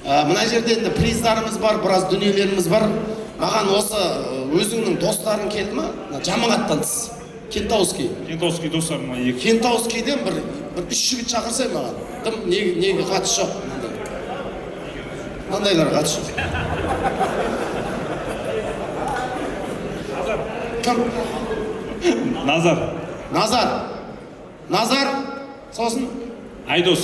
Мына жерде енді приздарымыз бар, біраз дүниелеріміз бар. Маған осы өзіңнің достарың келді ма? Жамағаттан тыс. Кентауский достарыма екі. Кентаускийден бір 3 жігіт шақырсай маған. Тым неге қатысы жоқ. Мындайлар қатысы жоқ. Кім? Назар. Сосын? Айдос.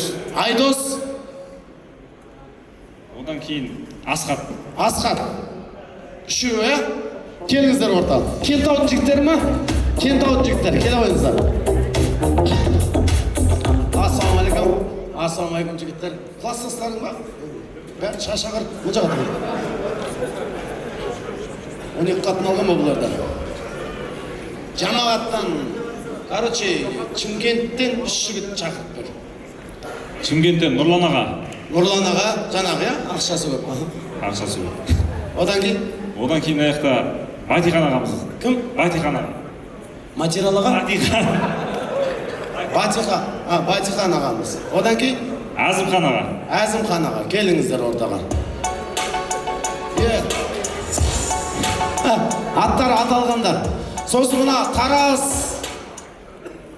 Одан кейін Асхат. Үшеу, келіңіздер орталық. Кентаудың жігіттері ма? Кентаудың жігіттері, келе ойыңыздар. Ассалаумағалейкум жігіттер. Класстастарың ба? Бәрін шашағыр, мұнша қатыр. 12 қатын алған ба бұлардан? Жамағаттан, Чымкенттен 3 жігіт шақырып бер. Чымкенттен Нұрлан аға, жаңағы, ақшасы көп. Одан кейін аяқта Батихан ағамыз. Кім? Батихан аға. Материал аға? Батихан ағамыз. Одан кейін? Әзімхан аға. Келіңіздер ортаға. Аттар аталғандар. Сосын мұна Тараз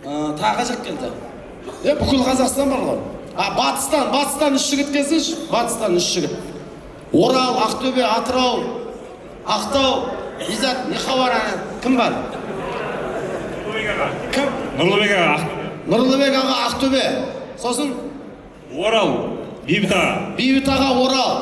тағы жақ келді. Бүкіл Қазақстан бар ғой. Батыстан 3 жігіт келсінші. Батыстан 3 жігіт. Орал, Ақтөбе, Атырау, Ақтау, Изат, Нехавара. Кім бар? Кім? Нұрлыбек аға Ақтөбе. Сосын? Орал, Бейбіт аға Орал.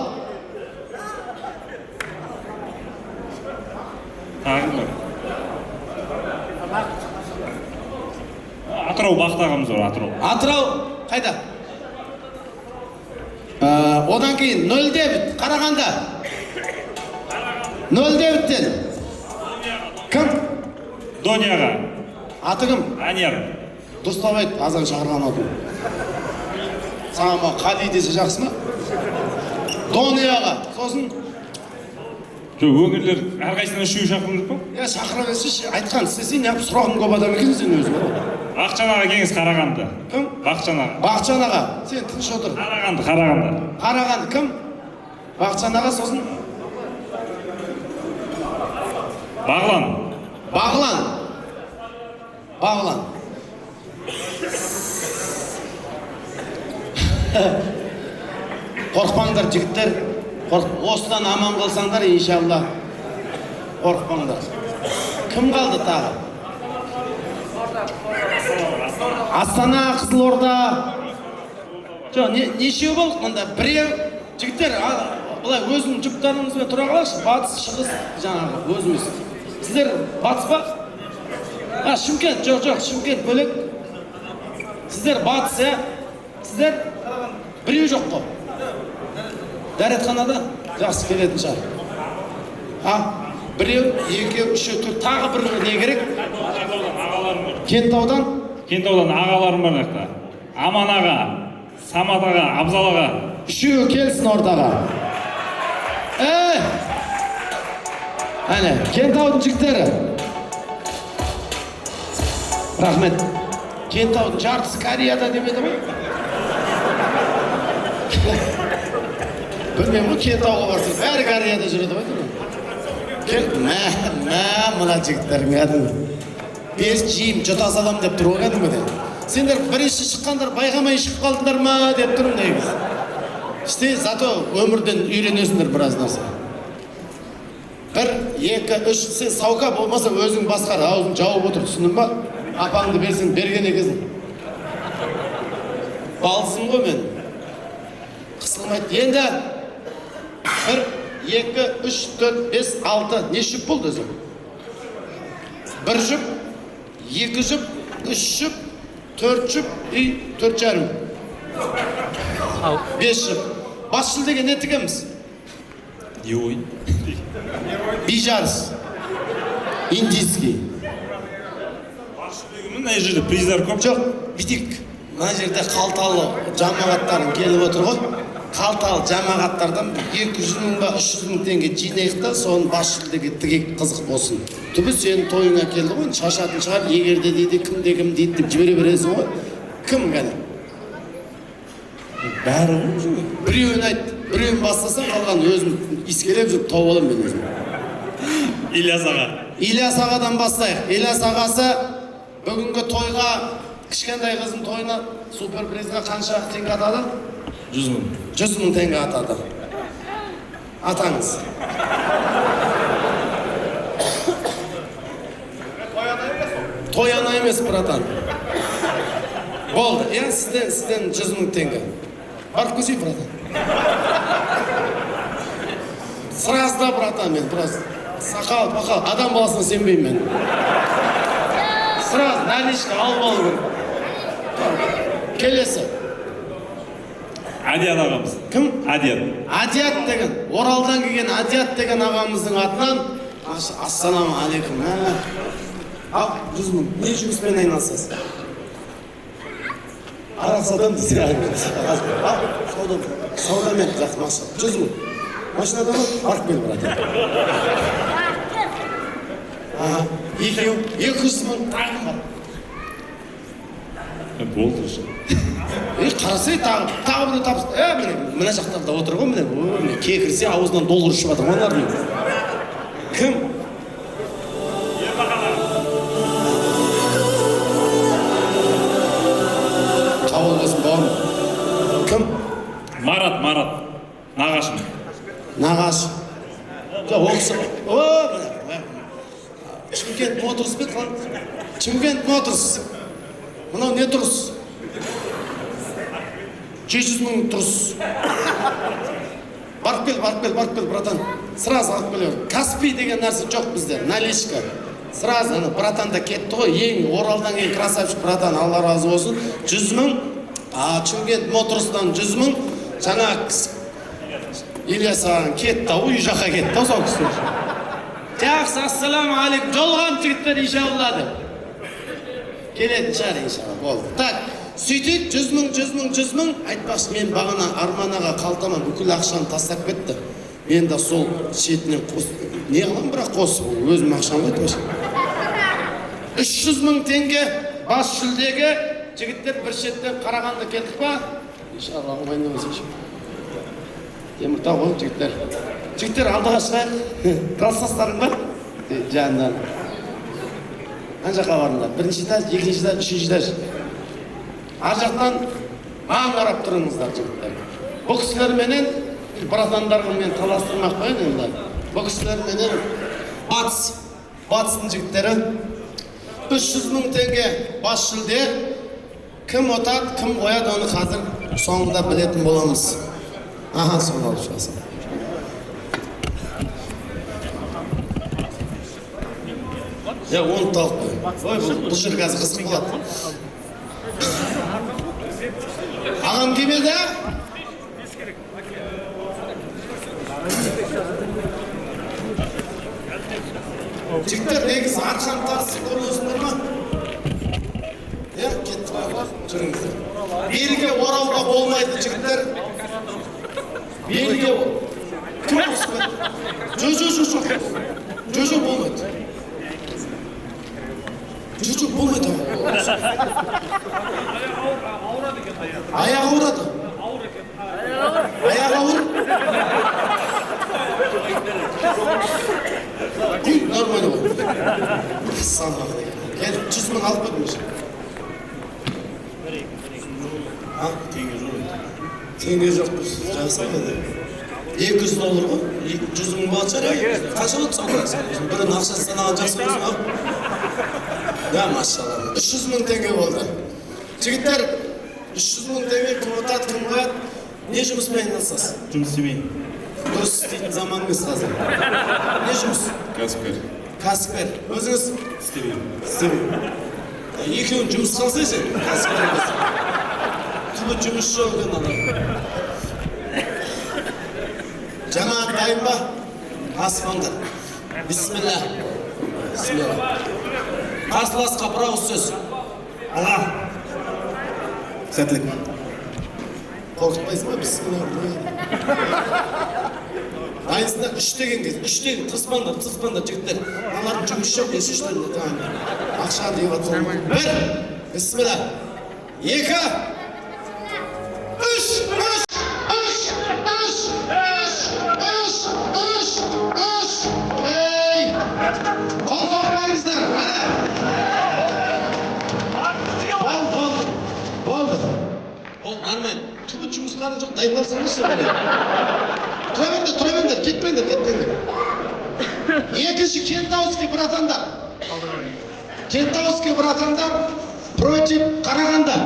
Атырау Бақыт ағамыз бар, Атырау қайда? Одан кейін 09 Қарағанда. 09-тен. Кім? Доняға. Аты кім? Анияр. Дұрыстап айт, азан шақырған отын. Саған ма Қали десе жақсы ма? Доняға. Сосын? Өңірлер әрқайсына үшеу шақырылдық па? Шақыра берсінші, айтқан сен неғып сұрағын көп адам екен сен өзі бар. Бақытжан аға кеңіз Қарағанды. Кім? Бақытжан аға. Сен тыныш отыр. Қарағанды. Кім? Бақытжан аға, сосын? Бағлан. Қорқпаңдар жігіттер. Осыдан аман қалсаңдар, иншалла. Қорқпаңдар. Кім қалды тағы? Астана, Қызылорда. Нешеу болды мұнда? Біреу жігіттер, бұлай өзінің жұптарыңызбен тұра қалашы. Батыс, шығыс, жаңағы өзіміз. Сіздер батыс па? Шымкент, жоқ, Шымкент бөлек. Сіздер батыс, Сіздер біреу жоқ қой. Дәретханада жақсы келетін шығар. Біреу, екеу, үшеу, төрт, тағы бір не керек? Кентаудан ағаларым бар жақта. Аман аға, Самат аға, Абзал аға. Үшеу келсін ортаға. Әне, Кентаудың жігіттері. Рахмет. Кентаудың жартысы Кореяда деп еді ме? Білмеймін ғой, Кентауға барсың, бәрі Кореяда жүреді ғой. Мына жігіттерің әдімі. 5 жиым жұта салам деп тұр ғой әдімі. Сендер бірінші шыққандар байғамай шығып қалдыңдар ма деп тұрым негіз. Зато өмірден үйренесіңдер біраз нәрсе. 1, 2, 3, сен саука болмаса өзің басқар, аузын жауып отыр, түсіндің ба? Апаңды берсең берген екенсің. Балсың ғой мен. Қысылмайды. Енді 1, 2, 3, 4, 5, 6 не жұп болды өзі? 1 жұп, 2 жұп, 3 жұп, 4 жұп, 4 жарым. 5 жұп. Бас жүлдеге не тігеміз? Не ой? Бижарс. Индийский. Бас жүлдеге мына жерде приздар көп? Жоқ, бітік. Мына жерде қалталы жамағаттарын келіп отыр ғой. Қалталы жамағаттардан 200 мың ба 300 мың теңге жинайық та, соның бас жүлдеге тігек қызық болсын. Түбі сенің тойыңа келді ғой, шашатын шығар, егерде дейді, кімде кім дейді деп жібере бересің ғой. Кім ғана? Бәрі ғой. Біреуін айт. Біреуін бастасам қалған өзім искелеп жүріп тауып аламын мен өзім. İlyas ağa. Ильяс ағадан бастайық. Ильяс ағасы бүгінгі тойға, кішкентай қызым тойына суперпризға қанша теңге атады? 100 мың. 100 мың теңге атады. Атаңыз. Той ана емес, братан. Болды. Сізден 100 мың теңге. Барып көсейік, братан. Сразу да, братан, мен просто сақал, пақал, адам баласына сенбеймін мен. Сразу наличка алып алу керек. Келесі. Адият ағамыз. Кім? Адият. Адият деген, Оралдан келген Адият деген ағамыздың атынан ассаламу алейкум. Ал, 100 мың. Не жұмыспен айналысасыз? Арақ саудам десе айналысыз. Ал, саудамен жақсы мақсат. 100 мың. Машинада ма? Барып кел, брат. Екеу, 200 мың тағы бар. Болды уже. Қарасай тағы бір тапсы. Мына жақтарда отыр ғой, міне кекірсе ауызынан доллар ұшып жатыр ғой олардың. Кім? Қабыл болсын бауырым. Кім? Марат. Нағашым. Нағаш. Оқысы. Чымкент Моторс бет қалан. Чымкент Моторс. Мынау не тұрыс? 600 мың тұрыс. Барып кел, братан. Сразу алып келер. Каспий деген нәрсе жоқ бізде. Наличка. Сразу, братан да кетті ғой. Ең Оралдан ең красавчик братан. Алла разы болсын. 100 мың. Чымкент Моторстан 100 мың. Жаңа Ильяс ағаң кетті, үй жаққа кетті, сол кісі. Жақсы, ассаламу алейкум. Жолған жігіттер иншалла. Келетін шығар иншалла. Болды. Так, сөйтіп 100 мың. Айтпақшы, мен бағана Арман аға қалтама бүкіл ақшаны тастап кетті. Мен де сол шетінен не қылам, бірақ қосып, өзім ақшам қойды. 300 мың теңге бас жүлдеге жігіттер бір шеттен Қарағанды келдік па? Иншалла, оңайын өсінші. Теміртау ғой, жігіттер. Жігіттер алдыға шығайық. Қалсастарың ба? Жанынан. Ан жаққа барыңдар. Бірінші этаж, екінші этаж, үшінші этаж. Ар жақтан маған қарап тұрыңыздар, жігіттер. Бұл кісілерменен, братандарға мен таластырмақ қойын енді. Бұл кісілерменен батыстың жігіттері 300 мың теңге бас жүлде. Кім отады, кім қояды, оны қазір соңында білетін боламыз. Соны алып шығасың. Оны тауып қой. Бұл жер қазір қызық болады. Ағам келмеді, жігіттер, негізі арқан тағысы көрмесіңдер ма? Кетті бар, жүріңіздер. Белге орауға болмайды, жігіттер. Белге кім ауысып кетті? Жо болмайды. Жо болмайды. Аяғы ауырады. Аяғы ауыр? Нормально болды. Салмағы деген. Келіп 100 мың алып кетіңіз. Теңге жоқ. Жасамады. 200 доллар ғой. 100 мың болат шығар. Қанша болды сонда? Бірін ақшасы санаған жақсы болсын ау. Машалла. 300 мың теңге болды. Жігіттер, 300 мың теңге кім отады, кім қояды? Не жұмыспен айналысасыз? Жұмыс істемеймін. Дұрыс істейтін заман емес қазір. Не жұмыс? Кәсіпкер. Өзіңіз? Істемеймін. Екеуін жұмыс қалсай сен? Кәсіпкер емес. Түбі жұмыс жоқ екен адам. Жаңа дайын ба? Аспандар. Бисмилла. Қарсыласқа бір ауыз сөз. Аға. Сәттілік. Қорқытпайсың ба? Бисмилла. Дайынсында 3 деген кез. 3 деген. Тырыспаңдар жігіттер. Алардың жұмыс жоқ. Ешіштен. Ақша дейіп атыр. 1. Бисмилла. 2. 3. Армен, түбі жұмыстары жоқ, дайындалсаңызшы міне. Тұра беріңдер, кетпеңдер. Екінші Кентауский братандар против Қарағанды.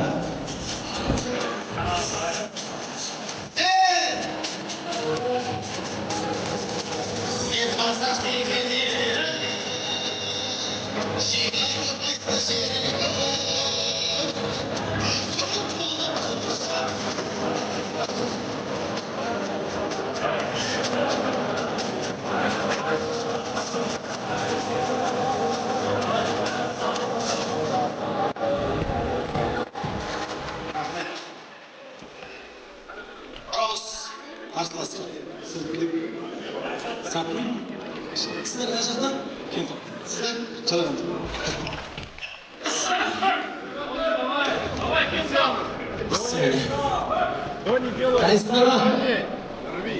Қарсыласты. Сатмын. Сіздер қай жақтан? Кентау. Сіздер Қарағанды. Қайсыңдар ма?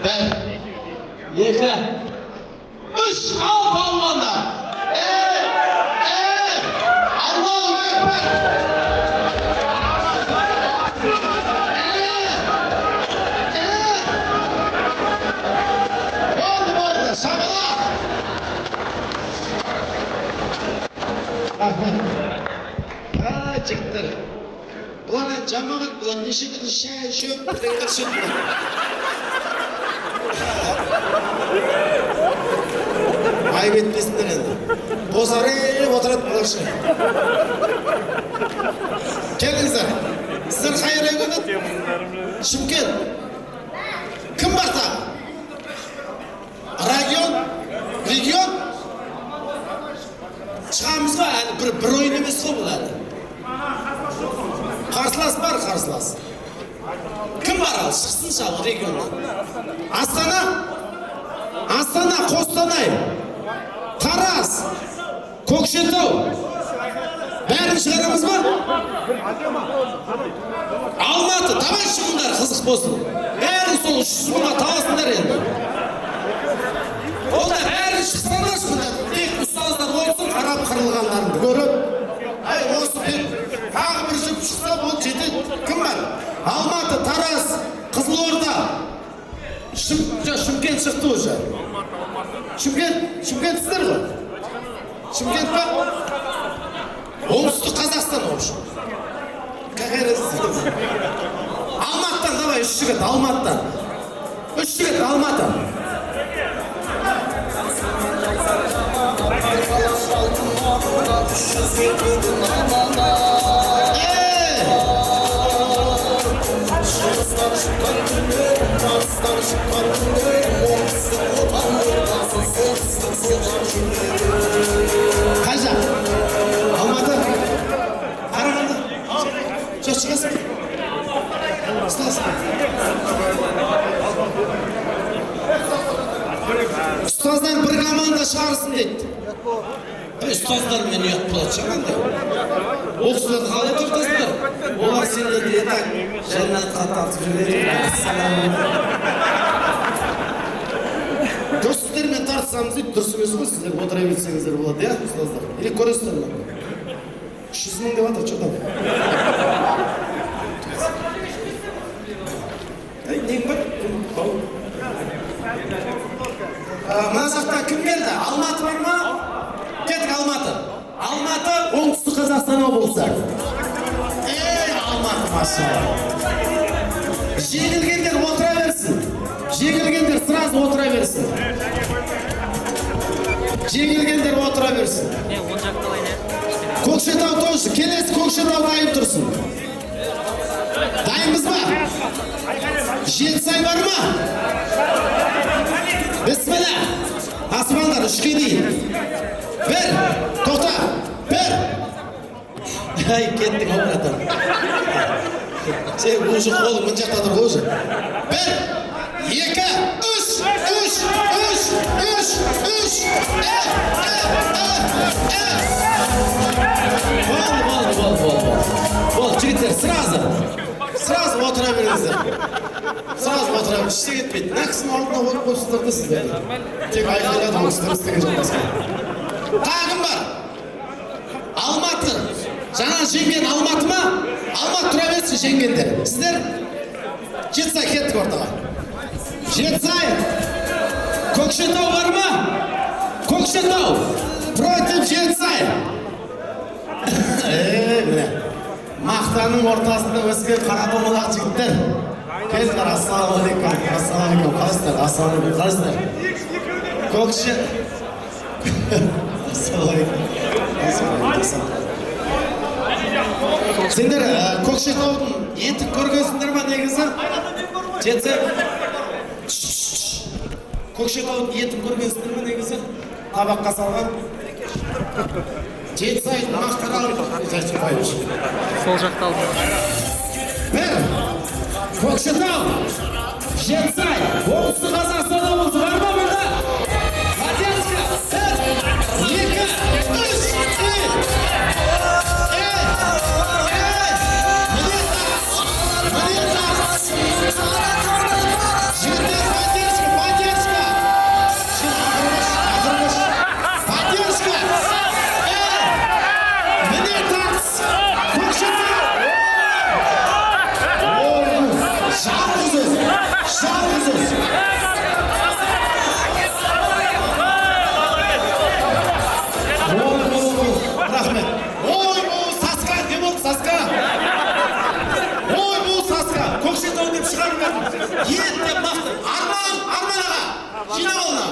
Бір, екі, үш, ал палуандар! Аллаху Акбар! Жігіттер, бұлар жамағат, бұлар неше күн шай, шөп, бірдеңдер шөп бұлар. Айып етпесіндер енді. Бозарып отырады бұлар шай. Келіңіздер, сіздер қайыр өкініп? Шымкент. Кім бар тағы? Регион? Шығамыз ба, бір ойын емес қой бұл әлі. Қарсылас бар, қарсылас. Кім бар ал, шықсын шал регионнан. Астана, Қостанай, Тараз, Көкшетау. Бәрін шығарамыз ба? Алматы, давай шығыңдар, қызық болсын. Бәрін сол 300 мыңға таласыңдар енді. Олда бәрін шықсаңдаршы мұнда. Тек ұстаздар болсын, қарап қырылғандарын көріп. Осы деп тағы бір жіп шықса бұл жетеді. Кім бар? Алматы, Тараз, Қызылорда. Шымкент шықты уже. Шымкент сіздер ғой? Шымкент па? Оңтүстік Қазақстан общем. Как разница? Алматыдан давай, 3 жігіт, Алматыдан. 3 жігіт, Алматы. Қай жақ? Алматы? Қарағанды? Жоқ, шығасың? Ұстасың? Ұстаздар бір команда шығарсын дейді. Ұстаздар мен ұят болады шығанды. Ол кісілерді қалай тартасыңдар? Олар сендерді етак жәннатқа тартып жібереді. Дұрыс сіздермен тартысамыз дейді, дұрыс емес қой, сіздер отыра берсеңіздер болады, иә, ұстаздар? Или көресіздер ме? 300 мың деп жатыр, что там? Нең бар? Мына жақтан кім келді? Алматы бар ма? Кеттік Алматы. Алматы, оңтүстік Қазақстан облысы. Алматы, машалла. Жеңілгендер отыра берсін. Жеңілгендер сразу отыра берсін. Көкшетау тоже. Келесі Көкшетау дайын тұрсын. Дайынбыз ба? Жетісай бар ма? Бісміллә. Асмандар, 3-ке дейін. Бір, тоқта, бір. Ай, кеттік ауыратан. Сен уже қолың мұн жақта тұр қойшы. Бір, екі, үш. Бол, жігіттер, сразу отыра беріңіздер. Сразу отыра беріңіздер, іште кетпейді. Нәкісінің алдына отырып қойсыздар да сіздер. Тек айқайлады оңыстыр істеген жоқпасқа. Тағым бар. Алматы. Жаңа жеңген Алматы ма? Алматы тұра берсін жеңгендер. Сіздер Жетісай кеттік ортаға. Жетісай. Көкшетау бар ма? Көкшетау. Против Жетісай. Міне. Мақтаның ортасында өскен қара домалақ жігіттер. Келдер, ассалаумағалейкум. Ассалаумағалейкум. Қалайсыздар? Ассалаумағалейкум. Қалайсыздар? Ассалаумағалейкум. Сендер Көкшетаудың етік көргенсіңдер ма негізі? Жетісай. Көкшетаудың етік көргенсіңдер ма негізі? Табаққа салған. Жетісай мақтарал. Сол жақта алдым. Бір. Көкшетау. Жетісай. Оңтүстік Қазақстан облысы бар ма burada? Поддержка. Бір. Екі. Үш.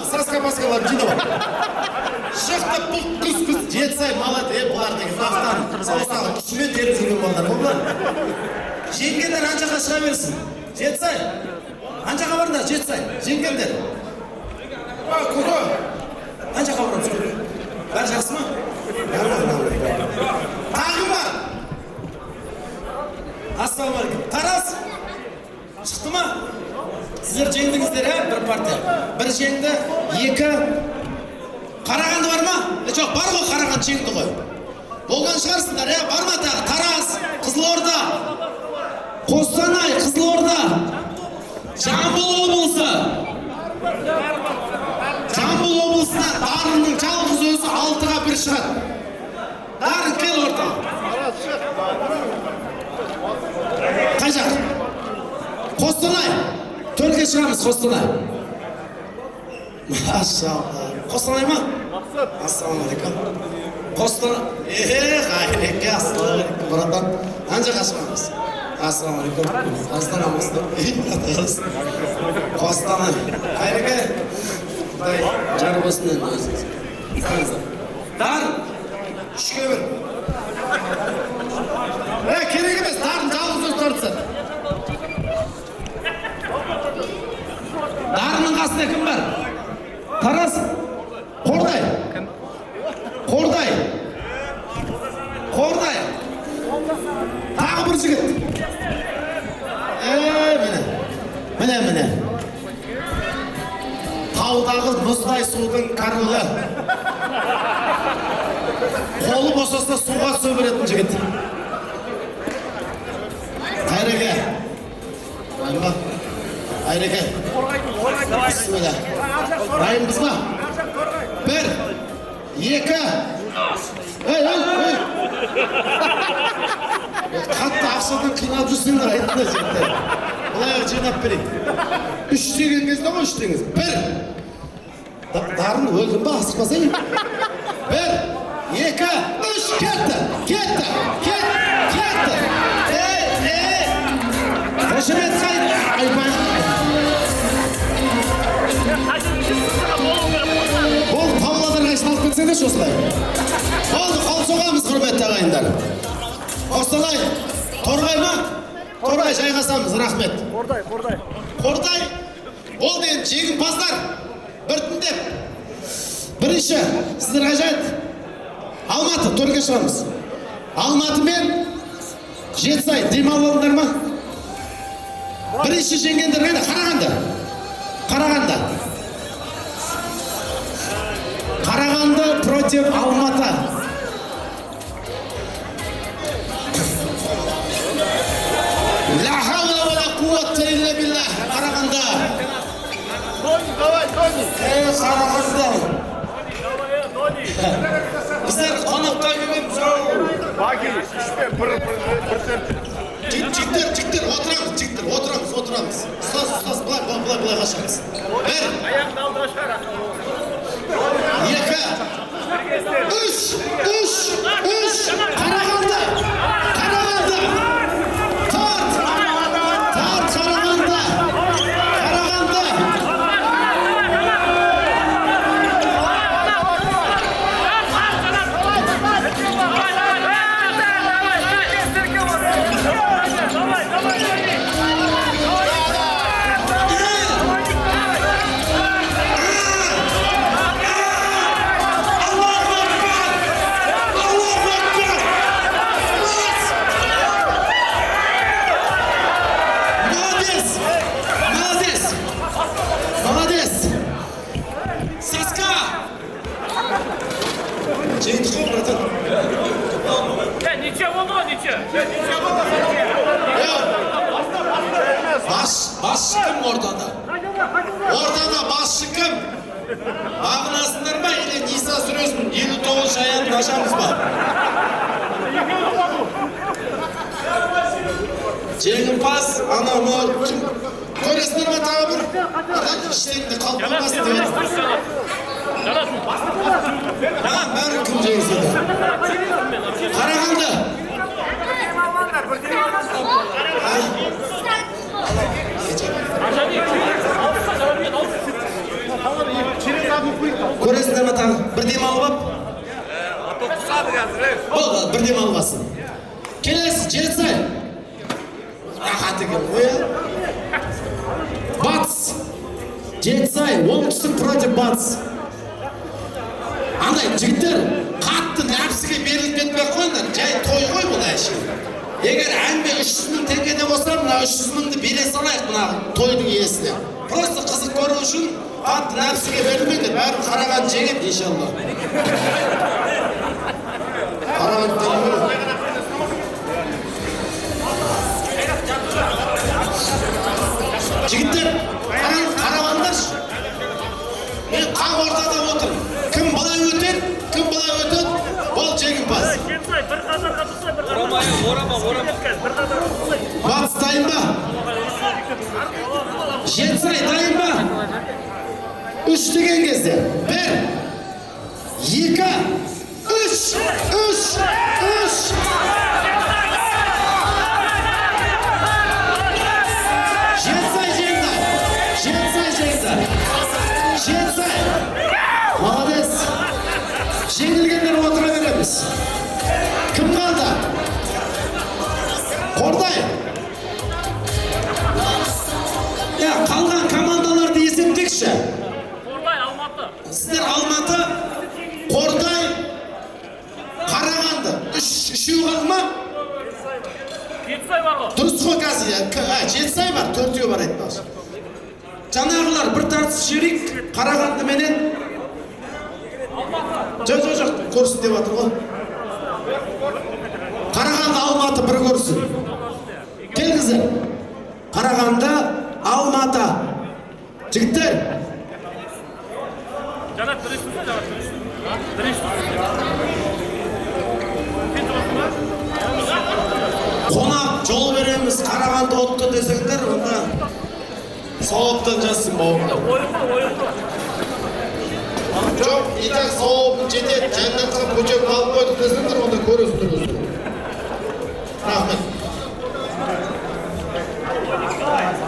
Саска-паскалар жинап. Шықты бұл күс-күс. Жетісай малады, бұлар деген мақтан. Саусағы күшімен теріп жүрген болдар. Олар. Жеңгендер анжаға шыға берсін. Жетісай. Анжаға барында, Жетісай. Жеңгендер. Көке. Анжаға барамыз көке. Бәрі жақсы ма? Тағы бар. Ассалаумағалейкум. Тарас. Шықты ма? Сіздер жеңдіңіздер, бір партия. Бір жеңді, екі. Қарағанды бар ма? Жоқ, бар ғой Қарағанды жеңді ғой. Болған шығарсыңдар, бар ма тағы? Тарас, Қызылорда, Қостанай, Қызылорда, Жамбыл облысы. Жамбыл облысына Дарынның жалғыз өзі 6-ға 1 шығады. Дарын кел орта. Қай жақ? Қостанай. 4-ге шығамыз Қостанай. Машалла. Қостанай ма? Ассалаумағалейкум. Қостанай. Қайреке, ассалаумағалейкум, братан. Анжаға шығамыз. Ассалаумағалейкум. Астанамызды. Қостанай. Қайреке. Құдай жары болсын енді өзіңіз. Дарын. 3-ге 1. Керек емес, Дарын жалғыз өз тартсын. Дарынның қасында кім бар? Тарас. Қордай. Қордай. Қордай. Тағы бір жігіт. Міне. Таудағы мұздай судың королі. Қолы босаса суға түсе беретін жігіт. Қайреке. Айреке. Бисмилlah. Дайынбыз ба? 1, 2. Қатты ақшадан қиналып жүрсеңдер айтыңдар жігіттер. Бұлай жинап берейік. 3 деген кезде ғой 3 деңіз. 1. Дарын өлдің ба? Асықпасай. 1, 2, 3. Кетті. Қошемет қайт. Айбай. Бұл Павлодарға айналып кетсеңдер осылай. Болды, қол соғамыз құрметті ағайындар. Қостанай, Торғай ма? Торғай жайғасамыз, рахмет. Қордай. Ол деген жеңімпаздар. Біртіндеп. Бірінші, сіздер қажет. Алматы, 4-ге шығамыз. Алматы мен Жетісай, демал болыңдар ма? Бірінші жеңгендер қайда? Қарағанды. Қарағанды против Алматы. Ла хаула ва ла куввата илля билlah. Қарағанды. Қарағанды. Біздер қонаққа келгенбіз. Жігіттер, отырамыз. Ұстаз, былай қашамыз. Бір. Аяқты алдыға шығарасың. 2, 3. Қарағанды. Тарт, Қарағанды. Молодец. Саска. Жеңді ғой, братан. Ничего болду, ничего. Басшы кім ортада? Ортада басшы кім? Бағынасыңдар ма? Или Ниса сүресін 59 аянын ашамыз ба? Жеңімпаз, анау кім? Көресіңдер ма тағы бір? Іштегінде қалып қалмасын деп. Бәрін кім жеңсе де. Қарағанды. Көресіңдер ма тағы? Бір дем алып ап? Болды, бір дем алып алсын. Келесі, Жетісай. Рахаты кім? Батыс. Жетісай, оңтүстік против батыс. Андай, жігіттер, қатты нәпсіге беріліп кетпей қойыңдар. Жай той ғой бұл әші. Егер әңгіме 300 мың теңгеде болса, мына 300 мыңды бере салайық мына тойдың иесіне. Просто қызық көру үшін қатты нәпсіге берілмеңдер. Бәрін Қарағанды жеңеді, иншалла. Қарағанды жеңеді. Жігіттер, қарағандаршы. Мен қақ ортада отырмын. Кім былай өтеді, ол жеңімпаз. Батыс дайын ба? Жетісай дайын ба? 3 деген кезде. 1, 2, 3. Жетісай. Молодец. Жеңілгендер отыра береміз. Кім қалды? Қордай. Қалған командаларды есептекші. Қордай, Алматы. Сіздер Алматы, Қордай, Қарағанды. Үшеу қалды ма? Жетісай бар ғой. Дұрыс қой қазір. Жетісай бар, 4-еу бар айтпақшы. Жаңағылар бір тартыс жіберейік, Қарағанды менен. Жоқ, көрсін деп жатыр ғой. Қарағанды, Алматы бір көрсін. Келіңіздер. Қарағанды, Алматы. Жігіттер. Жанат, Қонақ жол береміз, Қарағанды отты десеңдер, онда сауаптан жазсын бауырда. Жоқ, итак сауабын жетеді, жәннатқа көчек алып қойдық десеңдер, онда көресіңдер өзі. Рахмет.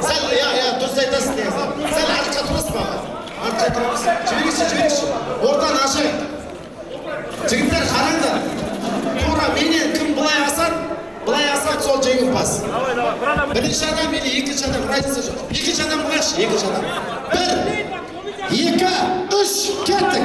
Сәл, дұрыс айтасың деген. Сәл артқа тұрасың ба? Артқа тұрасың. Жіберекші. Ортаны ашайық. Жігіттер қараңдар. Тура менен кім былай асады, сол жеңімпаз. Бірінші адам или екінші адам разница жоқ. Екінші адам қойшы, екінші адам. 1, 2, 3, кеттік.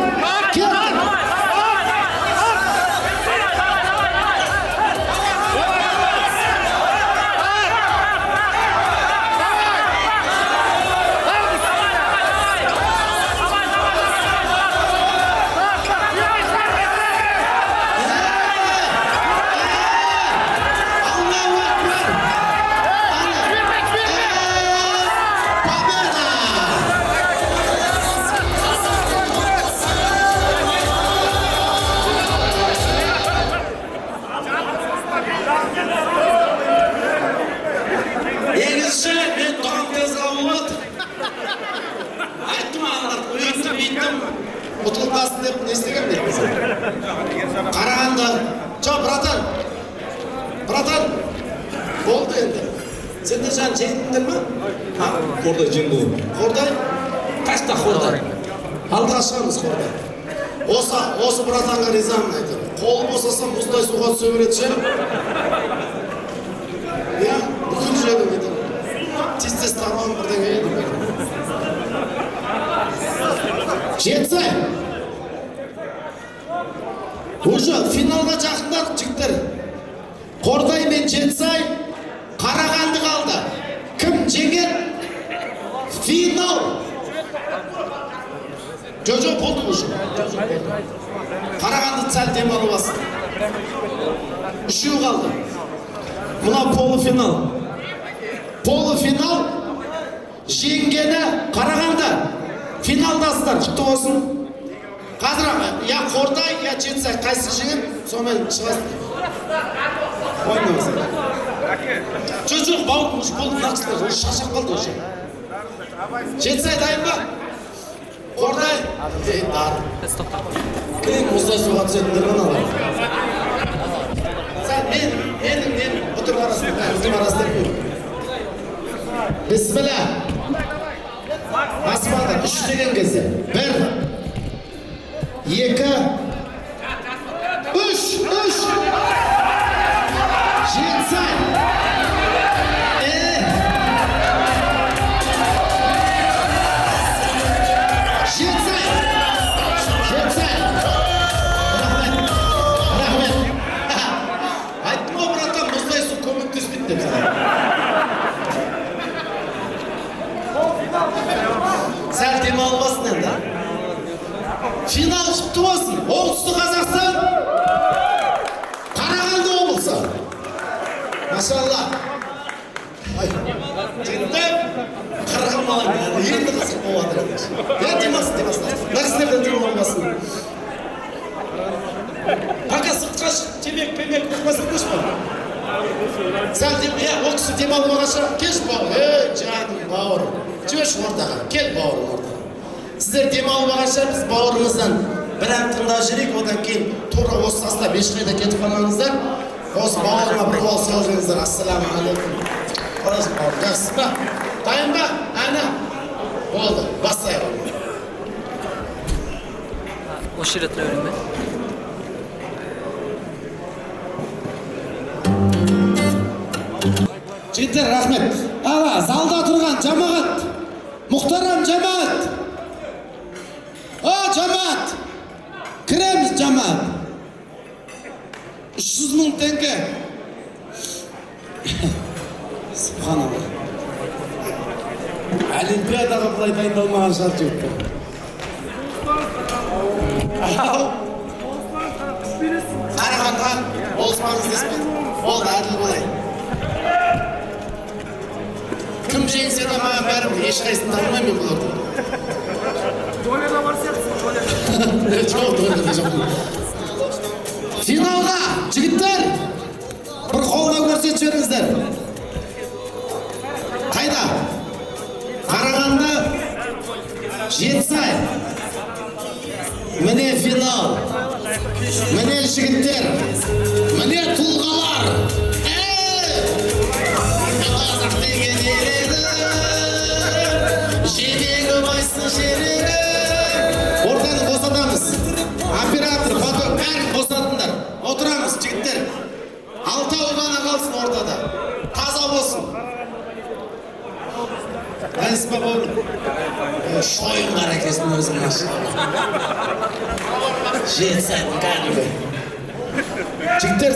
ұтылып қалсын деп не істеген деп қарағанды жоқ братан болды енді сендер жаңа жеңдіңдер ма Қордай жеңді ғой. Қордай қашта Қордай алдыға шығамыз Қордай осы братанға ризамын айтамын қолы босаса мұздай суға түсе береді ше иә бүкіл жүрегім айтамын тез табамын бірдеңе еді жетсай уже финалға жақындадық жігіттер Қордай мен Жетісай Қарағанды қалды кім жеңеді финал жоқ болды уже Қарағанды сәл демалып алсын үшеу қалды мына полуфинал жеңгені Қарағанды финалдасыздар жұқты болсын қазір я Қордай я Жетісай қайсы жеңіп сонымен шығасыздар ойнаңыздар жоқ бауырым уже болды мына кісілер уже шаршап қалды уже Жетісай дайын ба Қордай кім мұздай суға түсетіндер мыналар мен бұтыр арасында бісміллә баспалдар үш деген кезде бір екі үш Жетісай рахмет айттым ғой братан мұздай су көмектеспейді деп сәл демалып енді финал жұтты болсын оңтүстік Қазақстан Қарағанды облысы машалла жігіттер қараған малай енді қызық болып жатыр демалсын мына кісілерден демалмасын пока сыртқа темек тұрмаса көш па сәл ол кісі демалып алғанша кеш бауыр жаным бауырым жіберші ортаға кел бауырым ортаға сіздер демалып алғанша біз бауырымыздан бір ән тыңдап жүрейік одан кейін тура осы тастап ешқайда кетіп қалмаңыздар осы бауырыма бір қол соғыңыздар ассалаумағалейкум қалайсың бауырым жақсы ба дайын ба әні болды бастайық осы жерде тұра берейін бе жігіттер рахмет ала залда тұрған жамағат мұхтарам жамағат жамағат кіреміз жамағат 300.000 теңге субханалла олимпиадаға былай дайындалмаған шығар жігіттер қарағандыға болыспаңыз деспен болды әділ болайын кім жеңсе де маған бәрібір ешқайсысын танымаймын мен бұларды Доляда бар сияқтысың, доляда. жоқ доляда жоқ финалға жігіттер бір қолдау көрсетіп жіберіңіздер қайда Қарағанды Жетісай міне финал міне жігіттер міне тұлғалар қазақ деген ереді жебегі байсын жереді ортаны босатамыз оператор фото бәрін босатыңдар отырамыз жігіттер алтауы ғана қалсын ортада таза болсын қайсыз ба бауырым шойындар әкесінің өзін Жетісайдың кәдімгі жігіттер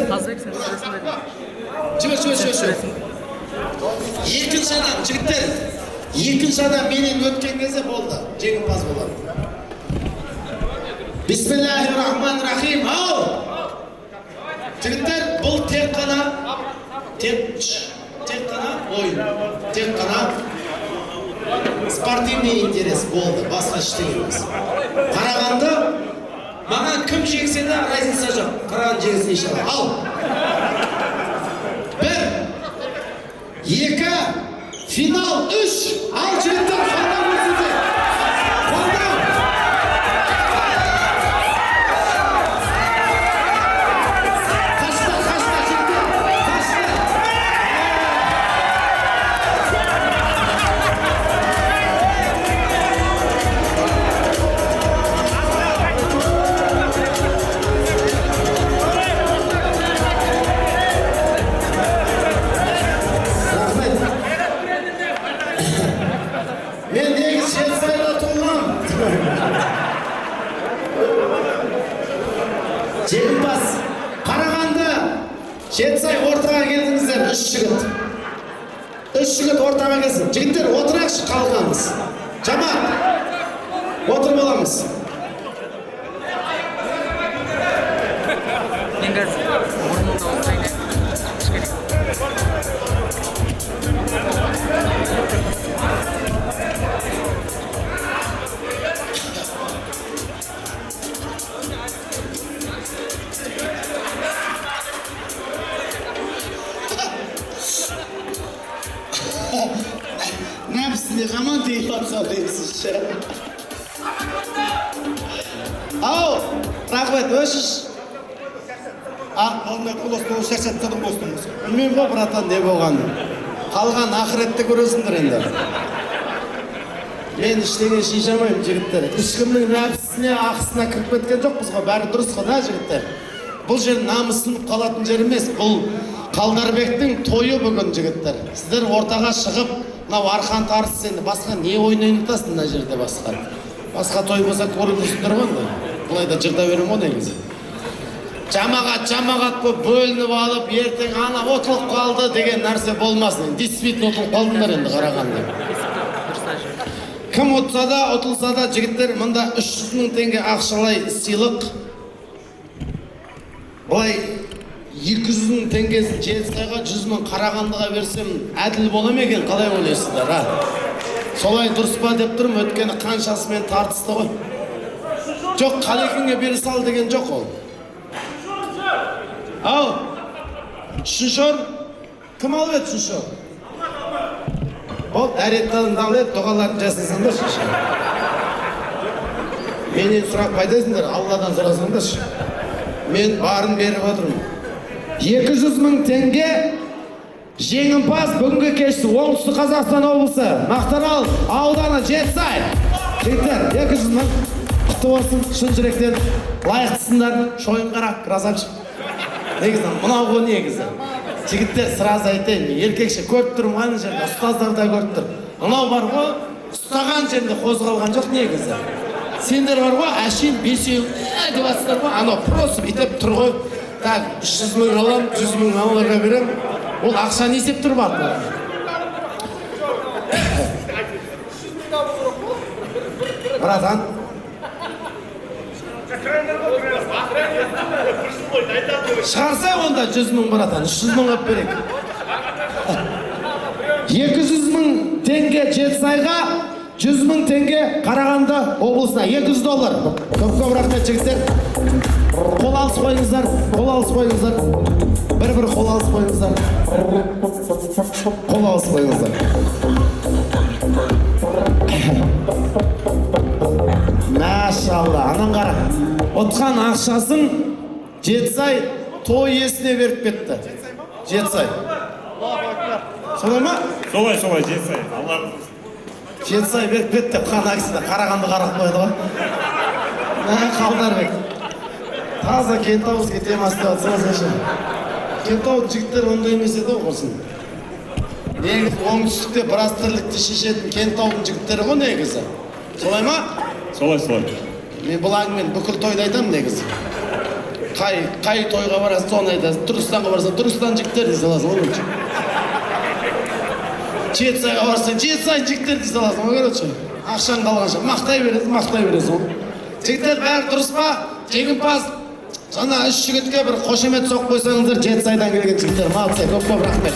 жібер екінші адам жігіттер екінші адам менен өткен кезде болды жеңімпаз болады бисмиллахир-рахманир-рахим ау жігіттер бұл тек қана ойын тек қана спортивный интерес болды басқа ештеңе емес Қарағанды маған кім жеңсе де разница жоқ Қарағанды жеңсін иншалла ал бір екі финал үш ал жігіттер қолдау көрсетейік қолдау Жеңімпаз Қарағанды Жетісай ортаға келдіңіздер, 3 жігіт. 3 жігіт ортаға келсін. Жігіттер отырайықшы, қалғанымыз. Жамат, отырып аламыз. Мен қазір орнымда отырайын деп. Нәпсіне жаман дейіп атса дейсізші. Ау, рахмет, өшіш. Алдында қоластың шаршатып тұрдың болсын. Білмеймін ғой, братан, не болғанын. Қалған ақыретті көресіңдер енді. Мен іштеген шишамайым, жігіттер. Ешкімнің нәпсісіне, ақысына кіріп кеткен жоқпыз ғой, бәрі дұрыс қой, да, жігіттер. Бұл жер намысын қалатын жер емес, бұл Қалдарбектің тойы бүгін, жігіттер. Сіздер ортаға шығып, мынау арқан тартыс енді басқа не ойнайын ұтасың мына жерде басқа. Басқа той болса көріп жүрсіңдер ғой енді. Бұлай да жырда берем ғой негізі. Жамағат болып бөлініп алып, ертең ана отылып қалды деген нәрсе болмасын. Действительно отылып қалдыңдар енді Қарағанды. Кім ұтса да, ұтылса да, жігіттер, мында 300 мың теңге ақшалай сыйлық. Бұлай 200 мың теңгесін Жетісайға, 100 мың Қарағандыға берсем әділ бола ма екен, қалай ойлайсыздар, а? Солай дұрыс па деп тұрмын, өткені қаншасымен тартысты ғой. Жоқ, Қалекеңе бере сал деген жоқ ол. Ау, үшінші орын, кім алып еді үшінші орын? Ол дәреттеріңді алып еді, дұғаларын жасасаңдар үшінші. Менен сұрақ пайдасыңдар, Алладан сұрасаңдаршы. Мен барын беріп отырмын. 200 мың теңге жеңімпаз бүгінгі кешті Оңтүстік Қазақстан облысы Мақтаарал ауданы Жетісай. Жігіттер, 200 мың құтты болсын, шын жүректен лайықтысыңдар. Шойын қарақ, красавчик. Негізі, мынау ғой негізі. Жігіттер, сразу айтайын, еркекше көріп тұрмын ғаны жерде, ұстаздар да көріп тұр. Мынау бар ғой, ұстаған жерде қозғалған жоқ негізі. Сендер бар ғой, әшейін бесеу деп атсыздар ғой, анау просто бүйтіп тұр ғой. Так, 300 мың алам, 100 мың аналарға берем. Ол ақшаны есеп тұр бар. Братан. Шығарсай онда 100 мың братан, 300 мың қап берек. 200 мың теңге Жетісайға, 100 мың теңге Қарағанды облысына, $200. Көп рахмет жігіттер. Қол алыс қойыңыздар, қол алыс қойыңыздар. Бір қол алыс қойыңыздар. Қол алыс қойыңыздар. Машалла, анан қара. Отқан ақшасын Жетісай той иесіне беріп кетті. Жетісай. Солай ма? Солай, Жетісай. Алла Жетісай беріп кетті. Қана кісіде Қарағанды қарап қойды ғой. Қалдарбек. Таза Кентаубызға темасы деп атсаңыз қаша. Кентаубыз жігіттер ондай емес еді оқырсын. Негізі оңтүстікте біраз тірлікті шешетін Кентаубыз жігіттері ғой негізі. Солай ма? Солай. Мен бұл әңгімені бүкіл тойда айтамын негізі. Қай тойға барасың, соны айтасың. Түркістанға барасың, Түркістан жігіттер дей саласың, ол өтші. Жетісайға барасың, Жетісай жігіттер дей саласың, ол көреді. Ақшаң қалғанша мақтай бересің. Жігіттер бәрі дұрыс па? Жеңімпаз жаңа 3 жігітке бір қошемет соқып қойсаңыздар, Жетісайдан келген жігіттер, молодцы, көп рахмет.